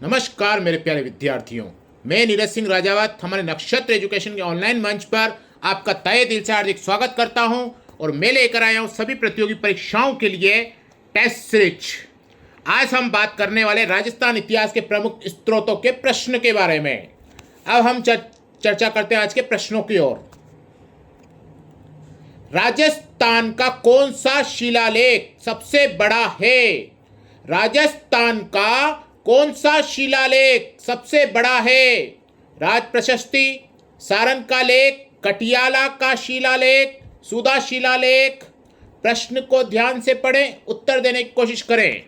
नमस्कार मेरे प्यारे विद्यार्थियों, मैं नीरज सिंह राजावत हमारे नक्षत्र एजुकेशन के ऑनलाइन मंच पर आपका तहे दिल से हार्दिक स्वागत करता हूं और मैं लेकर आया हूं सभी प्रतियोगी परीक्षाओं के लिए टेस्ट सीरीज। आज हम बात करने वाले राजस्थान इतिहास के प्रमुख स्रोतों के प्रश्न के बारे में। अब हम चर्चा करते हैं आज के प्रश्नों की ओर। राजस्थान का कौन सा शिलालेख सबसे बड़ा है? राजस्थान का कौन सा शिलालेख सबसे बड़ा है? राज प्रशस्ति, सारन का लेख, कटियाला का शिलालेख, सुधा शिलालेख। प्रश्न को ध्यान से पढ़ें, उत्तर देने की कोशिश करें।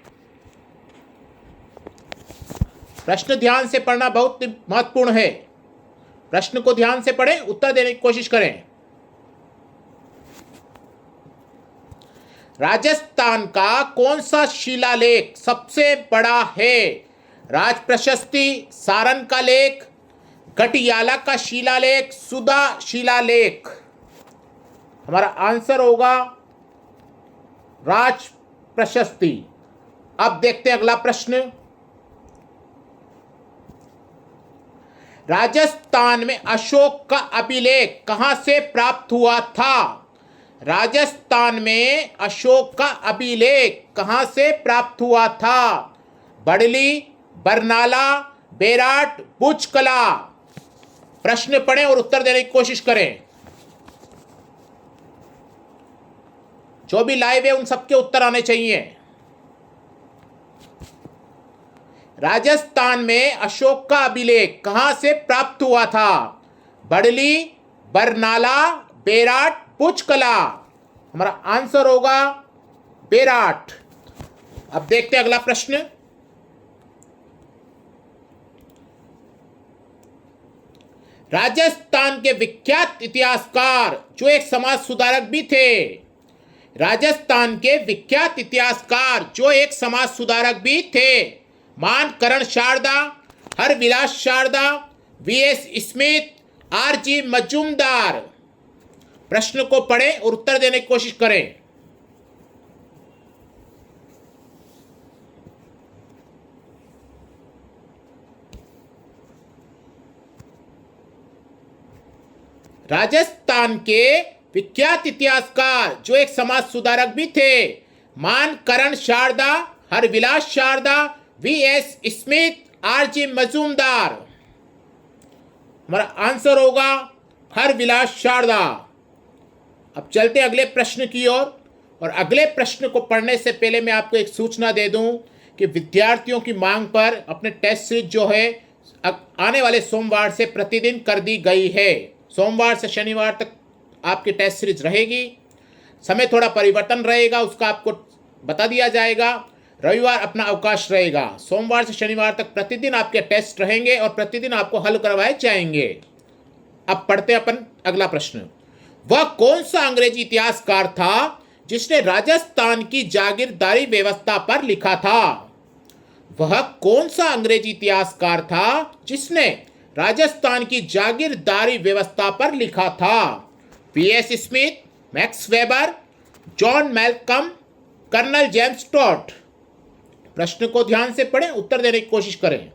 प्रश्न ध्यान से पढ़ना बहुत महत्वपूर्ण है। प्रश्न को ध्यान से पढ़ें, उत्तर देने की कोशिश करें। राजस्थान का कौन सा शिलालेख सबसे बड़ा है? राज प्रशस्ति, सारन का लेख, कटियाला का शिलालेख, सुधा शिलालेख। हमारा आंसर होगा राज प्रशस्ति। अब देखते हैं अगला प्रश्न। राजस्थान में अशोक का अभिलेख कहां से प्राप्त हुआ था? राजस्थान में अशोक का अभिलेख कहां से प्राप्त हुआ था? बड़ली, बरनाला, बेराट, बुचकला। प्रश्न पढ़ें और उत्तर देने की कोशिश करें। जो भी लाइव है उन सबके उत्तर आने चाहिए। राजस्थान में अशोक का अभिलेख कहां से प्राप्त हुआ था? बड़ली, बरनाला, बेराट, बुचकला। हमारा आंसर होगा बेराट। अब देखते हैं अगला प्रश्न। राजस्थान के विख्यात इतिहासकार जो एक समाज सुधारक भी थे। राजस्थान के विख्यात इतिहासकार जो एक समाज सुधारक भी थे। Man Karan Sharda, Harvilas Sharda, V S Smith, R G Majumdar. प्रश्न को पढ़ें और उत्तर देने की कोशिश करें। राजस्थान के विख्यात इतिहासकार जो एक समाज सुधारक भी थे। Man Karan Sharda, Harvilas Sharda, V S Smith, R G Majumdar. हमारा आंसर होगा हरविलास शारदा। अब चलते अगले प्रश्न की ओर। और अगले प्रश्न को पढ़ने से पहले मैं आपको एक सूचना दे दूं कि विद्यार्थियों की मांग पर अपने टेस्ट सीरीज जो है आने वाले सोमवार से प्रतिदिन कर दी गई है। सोमवार से शनिवार तक आपकी टेस्ट सीरीज रहेगी। समय थोड़ा परिवर्तन रहेगा, उसका आपको बता दिया जाएगा। रविवार अपना अवकाश रहेगा। सोमवार से शनिवार तक प्रतिदिन आपके टेस्ट रहेंगे और प्रतिदिन आपको हल करवाए जाएंगे। अब पढ़ते हैं अपन अगला प्रश्न। वह कौन सा अंग्रेजी इतिहासकार था जिसने राजस्थान की जागीरदारी व्यवस्था पर लिखा था? वह कौन सा अंग्रेजी इतिहासकार था जिसने राजस्थान की जागीरदारी व्यवस्था पर लिखा था? V S Smith, Max Weber, John Malcolm, Colonel James Tod. प्रश्न को ध्यान से पढ़ें, उत्तर देने की कोशिश करें।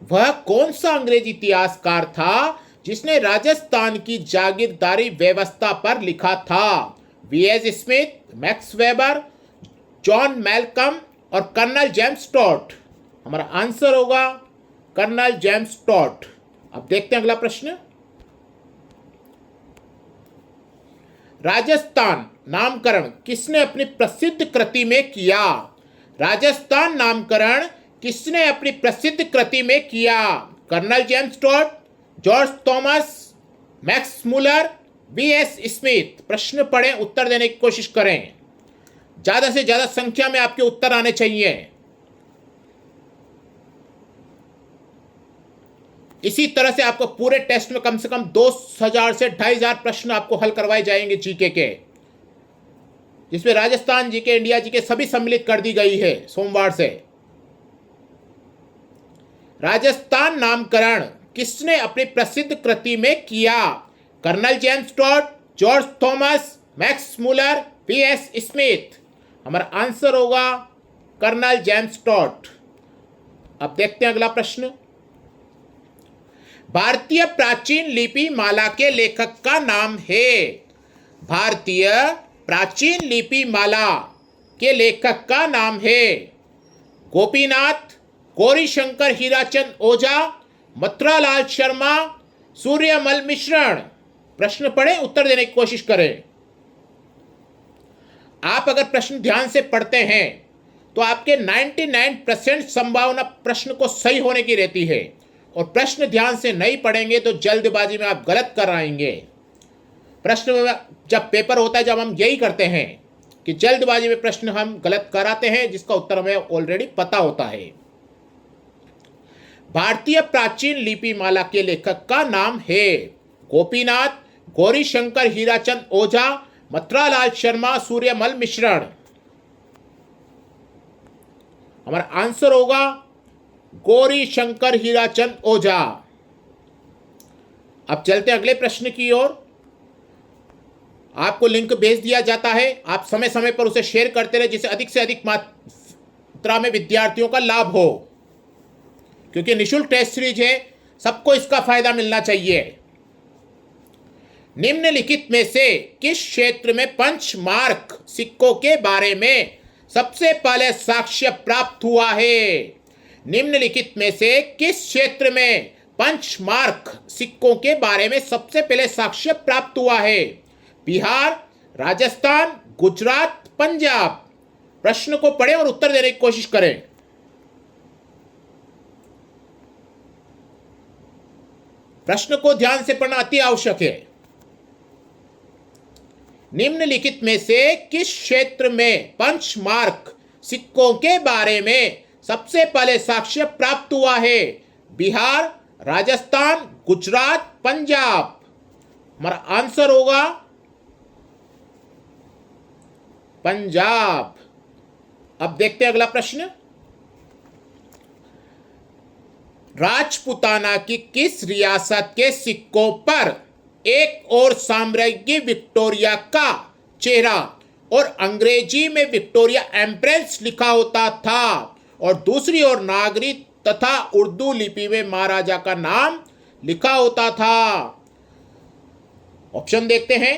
वह कौन सा अंग्रेजी इतिहासकार था जिसने राजस्थान की जागीरदारी व्यवस्था पर लिखा था? V S Smith, Max Weber, John Malcolm और कर्नल जेम्स टॉड। हमारा आंसर होगा कर्नल जेम्स टॉड। अब देखते हैं अगला प्रश्न। राजस्थान नामकरण किसने अपनी प्रसिद्ध कृति में किया? राजस्थान नामकरण किसने अपनी प्रसिद्ध कृति में किया? Colonel James Tod, George Thomas, Max Muller, V S Smith. प्रश्न पढ़ें, उत्तर देने की कोशिश करें। ज्यादा से ज्यादा संख्या में आपके उत्तर आने चाहिए। इसी तरह से आपको पूरे टेस्ट में कम से कम 2000 से 2500 प्रश्न आपको हल करवाए जाएंगे जीके के, जिसमें राजस्थान जीके, इंडिया जीके सभी सम्मिलित कर दी गई है सोमवार से। राजस्थान नामकरण किसने अपनी प्रसिद्ध कृति में किया? Colonel James Tod, George Thomas, Max Muller, V S. Smith. हमारा आंसर होगा कर्नल जेम्स टॉड। अब देखते हैं अगला प्रश्न। भारतीय प्राचीन लिपि माला के लेखक का नाम है। भारतीय प्राचीन लिपि माला के लेखक का नाम है गोपीनाथ, गौरीशंकर हीराचंद ओझा, मथुरालाल शर्मा, सूर्यमल मिश्रण। प्रश्न पढ़ें, उत्तर देने की कोशिश करें। आप अगर प्रश्न ध्यान से पढ़ते हैं तो आपके 99% संभावना प्रश्न को सही होने की रहती है, और प्रश्न ध्यान से नहीं पढ़ेंगे तो जल्दबाजी में आप गलत कर आएंगे। प्रश्न में जब पेपर होता है, जब हम यही करते हैं कि जल्दबाजी में प्रश्न हम गलत कराते हैं जिसका उत्तर हमें ऑलरेडी पता होता है। भारतीय प्राचीन लिपि माला के लेखक का नाम है गोपीनाथ, गौरीशंकर हीराचंद ओझा, मथुरालाल शर्मा, सूर्यमल मिश्रण। हमारा आंसर होगा गौरीशंकर हीराचंद ओझा। अब चलते हैं अगले प्रश्न की ओर। आपको लिंक भेज दिया जाता है, आप समय समय पर उसे शेयर करते रहे जिससे अधिक से अधिक मात्रा में विद्यार्थियों का लाभ हो, क्योंकि निःशुल्क टेस्ट सीरीज है, सबको इसका फायदा मिलना चाहिए। निम्नलिखित में से किस क्षेत्र में पंचमार्क सिक्कों के बारे में सबसे पहले साक्ष्य प्राप्त हुआ है? निम्नलिखित में से किस क्षेत्र में पंचमार्क सिक्कों के बारे में सबसे पहले साक्ष्य प्राप्त हुआ है? बिहार, राजस्थान, गुजरात, पंजाब। प्रश्न को पढ़ें और उत्तर देने की कोशिश करें। प्रश्न को ध्यान से पढ़ना अति आवश्यक है। निम्नलिखित में से किस क्षेत्र में पंचमार्क सिक्कों के बारे में सबसे पहले साक्ष्य प्राप्त हुआ है? बिहार, राजस्थान, गुजरात, पंजाब। हमारा आंसर होगा पंजाब। अब देखते हैं अगला प्रश्न। राजपूताना की किस रियासत के सिक्कों पर एक और साम्राज्ञी विक्टोरिया का चेहरा और अंग्रेजी में विक्टोरिया एम्प्रेस लिखा होता था, और दूसरी ओर नागरी तथा उर्दू लिपि में महाराजा का नाम लिखा होता था? ऑप्शन देखते हैं।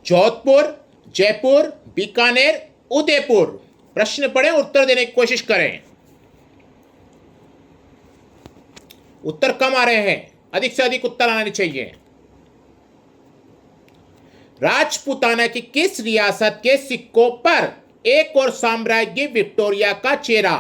जोधपुर, जयपुर, बीकानेर, उदयपुर। प्रश्न पढ़ें, उत्तर देने की कोशिश करें। उत्तर कम आ रहे हैं, अधिक से अधिक उत्तर आने चाहिए। राजपूताना की किस रियासत के सिक्कों पर एक और साम्राज्ञी विक्टोरिया का चेहरा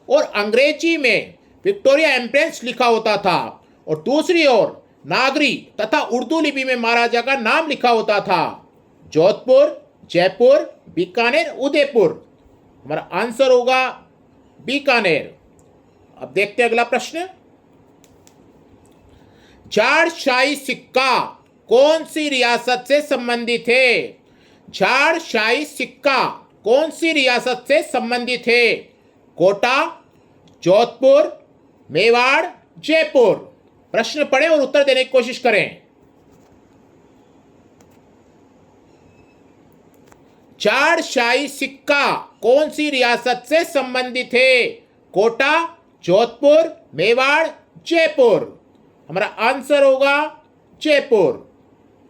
और अंग्रेजी में विक्टोरिया एम्प्रेस लिखा होता था, और दूसरी ओर नागरी तथा उर्दू लिपि में महाराजा का नाम लिखा होता था? जोधपुर, जयपुर, बीकानेर, उदयपुर। हमारा आंसर होगा बीकानेर। अब देखते हैं अगला प्रश्न। झाड़शाही सिक्का कौन सी रियासत से संबंधित है? झाड़शाही सिक्का कौन सी रियासत से संबंधित है? कोटा, जोधपुर, मेवाड़, जयपुर। प्रश्न पढ़ें और उत्तर देने की कोशिश करें। झाड़शाही सिक्का कौन सी रियासत से संबंधित है? कोटा, जोधपुर, मेवाड़, जयपुर। हमारा आंसर होगा जयपुर।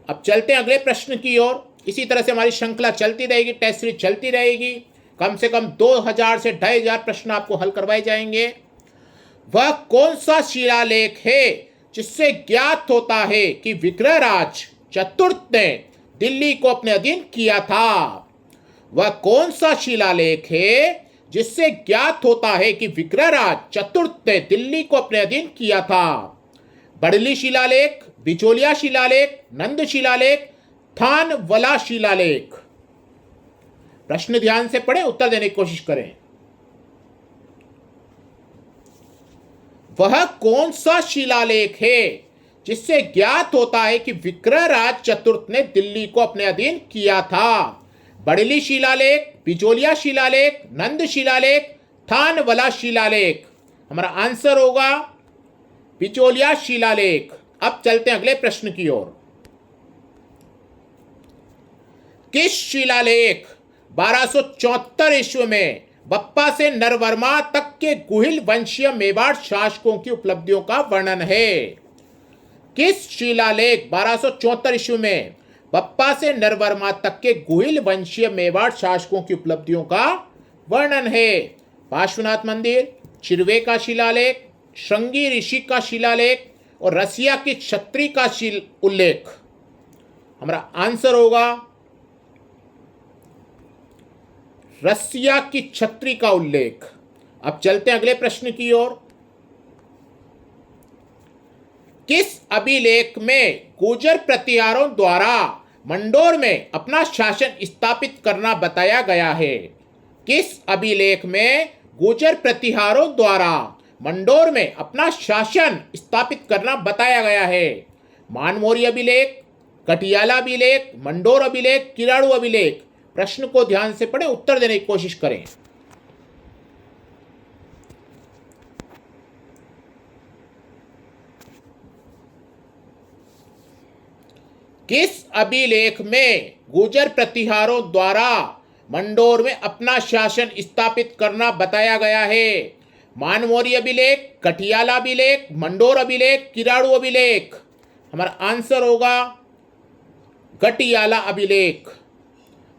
अब चलते हैं अगले प्रश्न की ओर। इसी तरह से हमारी श्रृंखला चलती रहेगी, टेस्ट सीरीज चलती रहेगी। कम से कम 2000 से 2500 प्रश्न आपको हल करवाए जाएंगे। वह कौन सा शिलालेख है जिससे ज्ञात होता है कि विग्रहराज चतुर्थ ने दिल्ली को अपने अधीन किया था? वह कौन सा शिलालेख है जिससे ज्ञात होता है कि विग्रहराज चतुर्थ ने दिल्ली को अपने अधीन किया था? बड़ली शिलालेख, बिचौलिया शिलालेख, नंद शिलालेख, थानवला शिलालेख। प्रश्न ध्यान से पढ़ें, उत्तर देने की कोशिश करें। वह कौन सा शिलालेख है जिससे ज्ञात होता है कि विग्रहराज चतुर्थ ने दिल्ली को अपने अधीन किया था? बड़ली शिलालेख, बिचौलिया शिलालेख, नंद शिलालेख, थानवला शिलालेख। हमारा आंसर होगा बिचौलिया शिलालेख। अब चलते हैं अगले प्रश्न की ओर। किस शिलालेख 1274 ईस्वी में बप्पा से नरवर्मा तक के गुहिल वंशीय मेवाड़ शासकों की उपलब्धियों का वर्णन है? किस शिलालेख 1274 ईस्वी में बप्पा से नरवर्मा तक के गुहिल वंशीय मेवाड़ शासकों की उपलब्धियों का वर्णन है? पार्श्वनाथ मंदिर, चिरवे का शिलालेख, श्रृंगी ऋषि का शिलालेख और रसिया की छत्री का उल्लेख। हमारा आंसर होगा रसिया की छत्री का उल्लेख। अब चलते हैं अगले प्रश्न की ओर। किस अभिलेख में गुर्जर प्रतिहारों द्वारा मंडोर में अपना शासन स्थापित करना बताया गया है? किस अभिलेख में गुर्जर प्रतिहारों द्वारा मंडोर में अपना शासन स्थापित करना बताया गया है? मानमोरी अभिलेख, कटियाला अभिलेख, मंडोर अभिलेख, किराड़ू अभिलेख। प्रश्न को ध्यान से पढ़ें, उत्तर देने की कोशिश करें। किस अभिलेख में गुर्जर प्रतिहारों द्वारा मंडोर में अपना शासन स्थापित करना बताया गया है? मानमोरी अभिलेख, कटियाला अभिलेख, मंडोर अभिलेख, किराड़ू अभिलेख। हमारा आंसर होगा कटियाला अभिलेख।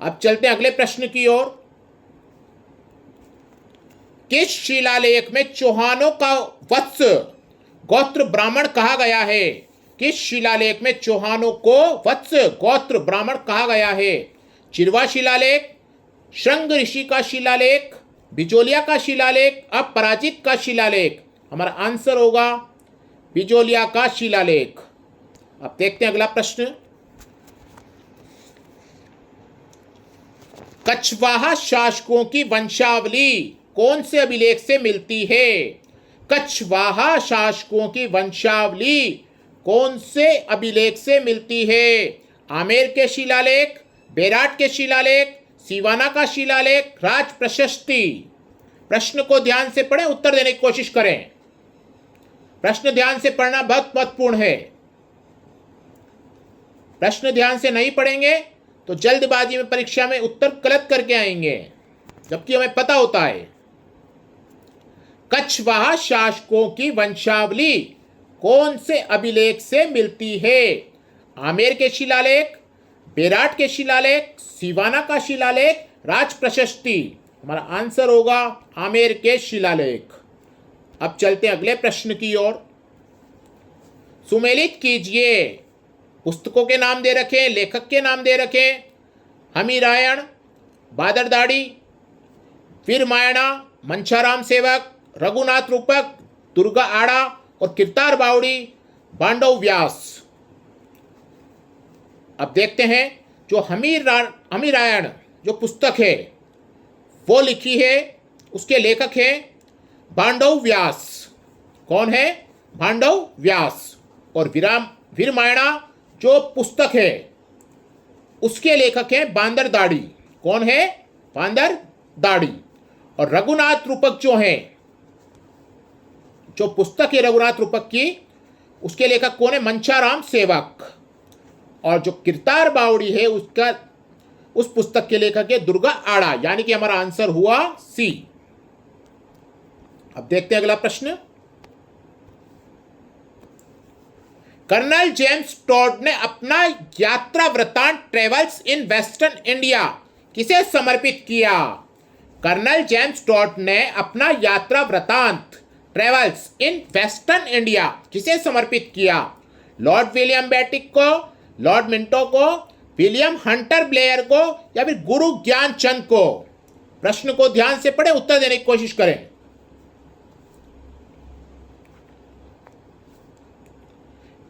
अब चलते हैं अगले प्रश्न की ओर। किस शिलालेख में चौहानों का वत्स गोत्र ब्राह्मण कहा गया है? किस शिलालेख में चौहानों को वत्स गोत्र ब्राह्मण कहा गया है? चिरवा शिलालेख, श्रृंग ऋषि का शिलालेख, बिजोलिया का शिलालेख, अपराजित का शिलालेख। हमारा आंसर होगा बिजोलिया का शिलालेख। अब देखते हैं अगला प्रश्न। कछवाहा शासकों की वंशावली कौन से अभिलेख से मिलती है? कछवाहा शासकों की वंशावली कौन से अभिलेख से मिलती है? आमेर के शिलालेख, बेराट के शिलालेख, सिवाना का शिलालेख, राज प्रशस्ति। प्रश्न को ध्यान से पढ़ें, उत्तर देने की कोशिश करें। प्रश्न ध्यान से पढ़ना बहुत महत्वपूर्ण है। प्रश्न ध्यान से नहीं पढ़ेंगे तो जल्दबाजी में परीक्षा में उत्तर गलत करके आएंगे, जबकि हमें पता होता है। कछवाहा शासकों की वंशावली कौन से अभिलेख से मिलती है? आमेर के शिलालेख, बेराट के शिलालेख, सिवाना का शिलालेख, राज प्रशस्ति। हमारा आंसर होगा आमेर के शिलालेख। अब चलते हैं अगले प्रश्न की ओर। सुमेलित कीजिए। पुस्तकों के नाम दे रखे, लेखक के नाम दे रखे। हमीरायण, बादरदाड़ी, वीरमायणा, मंछाराम सेवक, रघुनाथ रूपक, दुर्गा आड़ा और किरतार बावड़ी, बांडव व्यास। अब देखते हैं जो हमीरायण जो पुस्तक है वो लिखी है, उसके लेखक हैं बांडव व्यास। कौन है? बांडव व्यास। और वीरमायणा जो पुस्तक है उसके लेखक हैं बांदर दाड़ी। कौन है? बांदर दाड़ी। और रघुनाथ रूपक जो हैं, जो पुस्तक है रघुनाथ रूपक की, उसके लेखक कौन है? मंछाराम सेवक। और जो किरतार बावड़ी है उसका उस पुस्तक के लेखक है दुर्गा आड़ा। यानी कि हमारा आंसर हुआ सी। अब देखते हैं अगला प्रश्न। कर्नल जेम्स टॉड ने अपना यात्रा वृतांत ट्रेवल्स इन वेस्टर्न इंडिया किसे समर्पित किया? कर्नल जेम्स टॉड ने अपना यात्रा वृतांत ट्रेवल्स इन वेस्टर्न इंडिया किसे समर्पित किया? लॉर्ड विलियम बेटिक को, लॉर्ड मिंटो को, विलियम हंटर ब्लेयर को या फिर गुरु ज्ञानचंद को? प्रश्न को ध्यान से पढ़ें, उत्तर देने की कोशिश करें।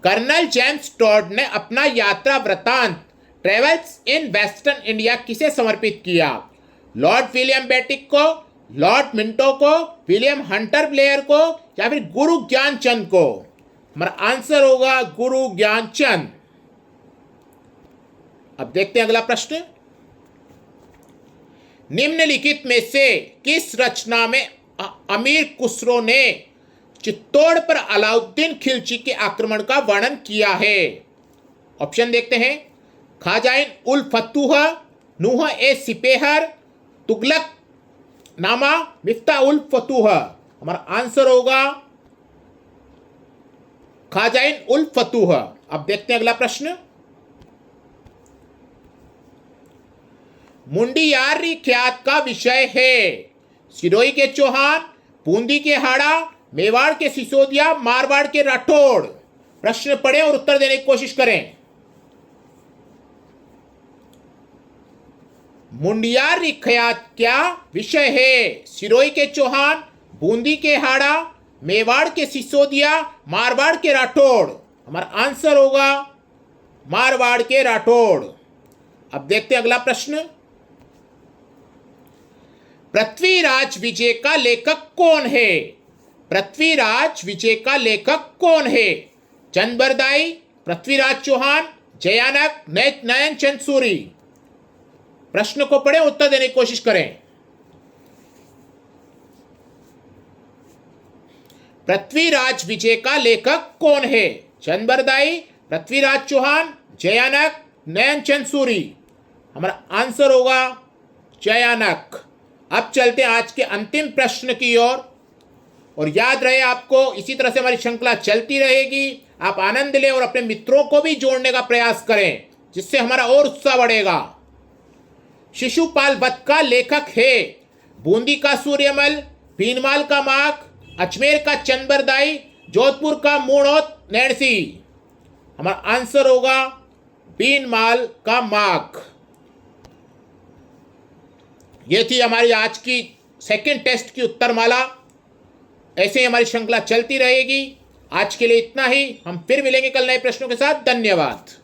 कर्नल जेम्स टॉड ने अपना यात्रा वृतांत ट्रेवल्स इन वेस्टर्न इंडिया किसे समर्पित किया? लॉर्ड विलियम बेटिक को, लॉर्ड मिंटो को, विलियम हंटर ब्लेयर को या फिर गुरु ज्ञानचंद को? हमारा आंसर होगा गुरु ज्ञानचंद। अब देखते हैं अगला प्रश्न। निम्नलिखित में से किस रचना में अमीर खुसरो ने चित्तौड़ पर अलाउद्दीन खिलजी के आक्रमण का वर्णन किया है? ऑप्शन देखते हैं। खाजाइन उल फतूह, नूह ए सिपेहर, तुगलक नामा मिफ्ता उल फतूह। हमारा आंसर होगा खाजाइन उल फतूह। अब देखते हैं अगला प्रश्न। मुंडियारी ख्यात का विषय है सिरोही के चौहान, बूंदी के हाड़ा, मेवाड़ के सिसोदिया, मारवाड़ के राठौड़। प्रश्न पढ़ें और उत्तर देने की कोशिश करें। मुंडियारी ख्यात क्या विषय है सिरोही के चौहान, बूंदी के हाड़ा, मेवाड़ के सिसोदिया, मारवाड़ के राठौड़। हमारा आंसर होगा मारवाड़ के राठौड़। अब देखते हैं अगला प्रश्न। पृथ्वीराज विजय का लेखक कौन है? पृथ्वीराज विजय का लेखक कौन है? चंद बरदाई, पृथ्वीराज चौहान, जयानक, नयन चंद सूरी। प्रश्न को पढ़ें, उत्तर देने की कोशिश करें। पृथ्वीराज विजय का लेखक कौन है? चंद बरदाई, पृथ्वीराज चौहान, जयानक, नयन चंद सूरी। हमारा आंसर होगा जयानक। अब चलते हैं आज के अंतिम प्रश्न की ओर। और याद रहे आपको, इसी तरह से हमारी श्रृंखला चलती रहेगी। आप आनंद लें और अपने मित्रों को भी जोड़ने का प्रयास करें, जिससे हमारा और उत्साह बढ़ेगा। शिशुपाल वध का लेखक है बूंदी का सूर्यमल, भीनमाल का माघ, अजमेर का चंदबरदाई, जोधपुर का मूणौत नैणसी। हमारा आंसर होगा भीनमाल का माघ। ये थी हमारी आज की सेकंड टेस्ट की उत्तरमाला। ऐसे ही हमारी श्रृंखला चलती रहेगी। आज के लिए इतना ही। हम फिर मिलेंगे कल नए प्रश्नों के साथ। धन्यवाद।